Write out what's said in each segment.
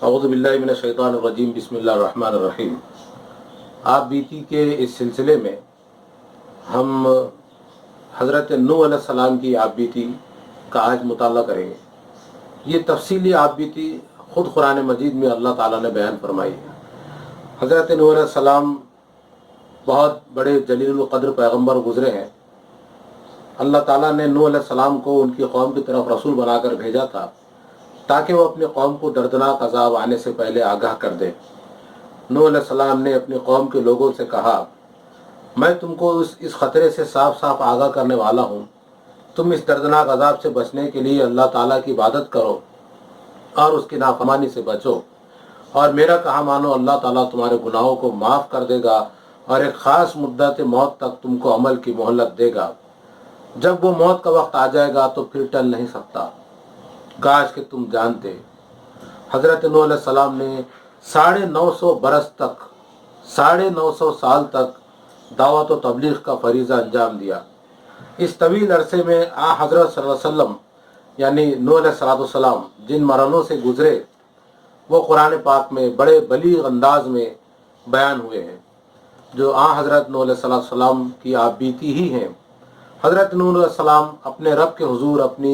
اعوذ باللہ من الشیطان الرجیم، بسم اللہ الرحمن الرحیم۔ آپ بیتی کے اس سلسلے میں ہم حضرت نوح علیہ السلام کی آپ بیتی کا آج مطالعہ کریں گے۔ یہ تفصیلی آپ بیتی خود قرآن مجید میں اللہ تعالیٰ نے بیان فرمائی ہے۔ حضرت نوح علیہ السلام بہت بڑے جلیل القدر پیغمبر گزرے ہیں۔ اللہ تعالیٰ نے نوح علیہ السلام کو ان کی قوم کی طرف رسول بنا کر بھیجا تھا تاکہ وہ اپنے قوم کو دردناک عذاب آنے سے پہلے آگاہ کر دے۔ نوح علیہ السلام نے اپنی قوم کے لوگوں سے کہا، میں تم کو اس خطرے سے صاف صاف آگاہ کرنے والا ہوں، تم اس دردناک عذاب سے بچنے کے لیے اللہ تعالیٰ کی عبادت کرو اور اس کی نافرمانی سے بچو، اور میرا کہا مانو، اللہ تعالیٰ تمہارے گناہوں کو معاف کر دے گا اور ایک خاص مدت موت تک تم کو عمل کی مہلت دے گا۔ جب وہ موت کا وقت آ جائے گا تو پھر ٹل نہیں سکتا۔ کاش کہ تم جانتے۔ حضرت نوح علیہ السلام نے 950 برس تک 950 سال تک دعوت و تبلیغ کا فریضہ انجام دیا۔ اس طویل عرصے میں حضرت صلی اللہ علیہ وسلم یعنی نوح علیہ السلام جن مرحلوں سے گزرے وہ قرآن پاک میں بڑے بلیغ انداز میں بیان ہوئے ہیں، جو حضرت نوح علیہ السلام کی آپ بیتی ہی ہیں۔ حضرت نوح علیہ السلام اپنے رب کے حضور اپنی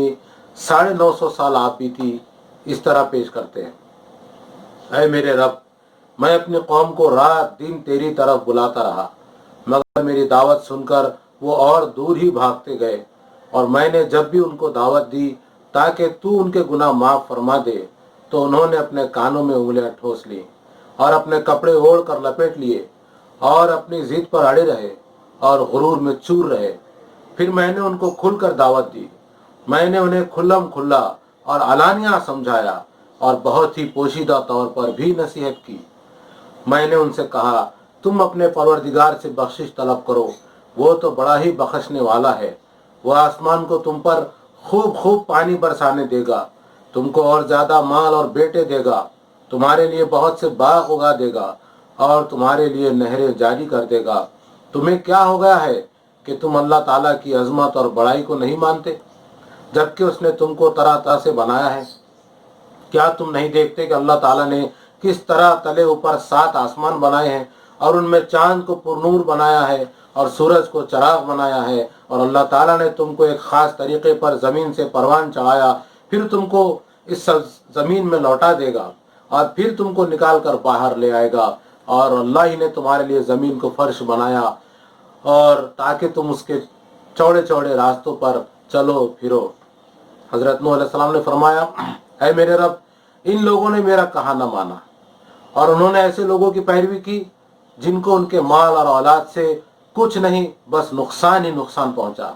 950 سال آپ بیتی اس طرح پیش کرتے ہیں۔ اے میرے رب، میں اپنی قوم کو رات دن تیری طرف بلاتا رہا، مگر میری دعوت سن کر وہ اور دور ہی بھاگتے گئے، اور میں نے جب بھی ان کو دعوت دی تاکہ تو ان کے گناہ معاف فرما دے تو انہوں نے اپنے کانوں میں انگلیاں ٹھوس لیں اور اپنے کپڑے اوڑھ کر لپیٹ لیے اور اپنی ضد پر اڑے رہے اور غرور میں چور رہے۔ پھر میں نے ان کو کھل کر دعوت دی، میں نے انہیں کھلم کھلا اور علانیہ سمجھایا اور بہت ہی پوشیدہ طور پر بھی نصیحت کی۔ میں نے ان سے کہا، تم اپنے پروردگار سے بخشش طلب کرو، وہ تو بڑا ہی بخشنے والا ہے۔ وہ آسمان کو تم پر خوب خوب پانی برسانے دے گا، تم کو اور زیادہ مال اور بیٹے دے گا، تمہارے لیے بہت سے باغ اگا دے گا اور تمہارے لیے نہریں جاری کر دے گا۔ تمہیں کیا ہو گیا ہے کہ تم اللہ تعالیٰ کی عظمت اور بڑائی کو نہیں مانتے، جبکہ اس نے تم کو طرح طرح سے بنایا ہے؟ کیا تم نہیں دیکھتے کہ اللہ تعالیٰ نے کس طرح تلے اوپر 7 آسمان بنائے ہیں اور ان میں چاند کو پرنور بنایا ہے اور سورج کو چراغ بنایا ہے، اور اللہ تعالیٰ نے تم کو ایک خاص طریقے پر زمین سے پروان چڑھایا، پھر تم کو اس زمین میں لوٹا دے گا اور پھر تم کو نکال کر باہر لے آئے گا، اور اللہ ہی نے تمہارے لیے زمین کو فرش بنایا اور تاکہ تم اس کے چوڑے چوڑے راستوں پر چلو پھرو۔ حضرت نوح علیہ السلام نے فرمایا، اے میرے رب، ان لوگوں نے میرا کہا نہ مانا اور انہوں نے ایسے لوگوں کی پیروی کی جن کو ان کے مال اور اولاد سے کچھ نہیں بس نقصان ہی نقصان پہنچا،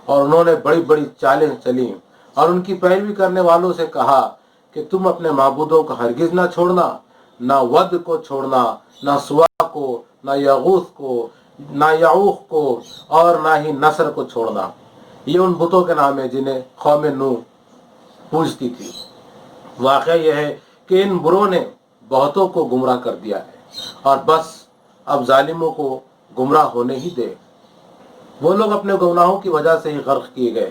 اور انہوں نے بڑی بڑی چالیں چلیں اور ان کی پیروی کرنے والوں سے کہا کہ تم اپنے معبودوں کو ہرگز نہ چھوڑنا، نہ ود کو چھوڑنا، نہ سوا کو، نہ یغوث کو، نہ یعوق کو، اور نہ ہی نصر کو چھوڑنا۔ یہ ان بتوں کے نام ہیں جنہیں قوم نوح پوجتی تھی۔ واقعہ یہ ہے کہ ان بروں نے بہتوں کو گمراہ کر دیا ہے، اور بس اب ظالموں کو گمراہ ہونے ہی دے۔ وہ لوگ اپنے گناہوں کی وجہ سے ہی غرق کیے گئے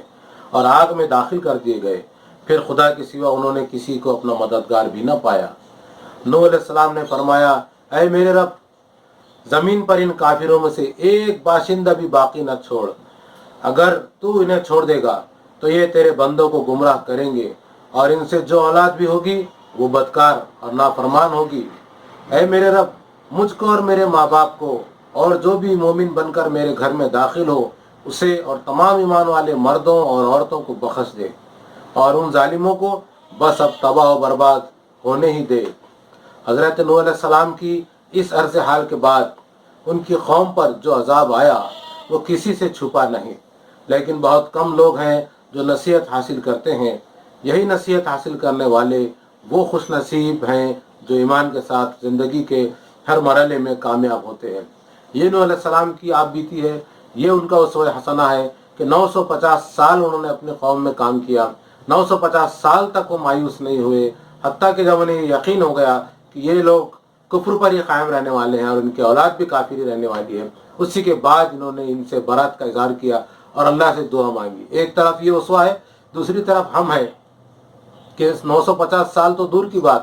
اور آگ میں داخل کر دیے گئے، پھر خدا کے سوا انہوں نے کسی کو اپنا مددگار بھی نہ پایا۔ نوح علیہ السلام نے فرمایا، اے میرے رب، زمین پر ان کافروں میں سے ایک باشندہ بھی باقی نہ چھوڑ، اگر تو انہیں چھوڑ دے گا تو یہ تیرے بندوں کو گمراہ کریں گے، اور ان سے جو اولاد بھی ہوگی وہ بدکار اور نافرمان ہوگی۔ اے میرے رب، مجھ کو اور میرے ماں باپ کو اور جو بھی مومن بن کر میرے گھر میں داخل ہو اسے اور تمام ایمان والے مردوں اور عورتوں کو بخش دے، اور ان ظالموں کو بس اب تباہ و برباد ہونے ہی دے۔ حضرت نوح علیہ السلام کی اس عرض حال کے بعد ان کی قوم پر جو عذاب آیا وہ کسی سے چھپا نہیں، لیکن بہت کم لوگ ہیں جو نصیحت حاصل کرتے ہیں۔ یہی نصیحت حاصل کرنے والے وہ خوش نصیب ہیں جو ایمان کے ساتھ زندگی کے ہر مرحلے میں کامیاب ہوتے ہیں۔ یہ نوح علیہ السلام کی آپ بیتی ہے، یہ ان کا اسوہ حسنہ ہے کہ 950 سال انہوں نے اپنے قوم میں کام کیا، 950 سال تک وہ مایوس نہیں ہوئے، حتیٰ کہ جب انہیں یقین ہو گیا کہ یہ لوگ کفر پر ہی قائم رہنے والے ہیں اور ان کی اولاد بھی کافر ہی رہنے والی ہے، اسی کے بعد انہوں نے ان سے برات کا اظہار کیا اور اللہ سے دعا مانگی۔ ایک طرف یہ اسوہ ہے، دوسری طرف ہم ہیں کہ 950 سال تو دور کی بات،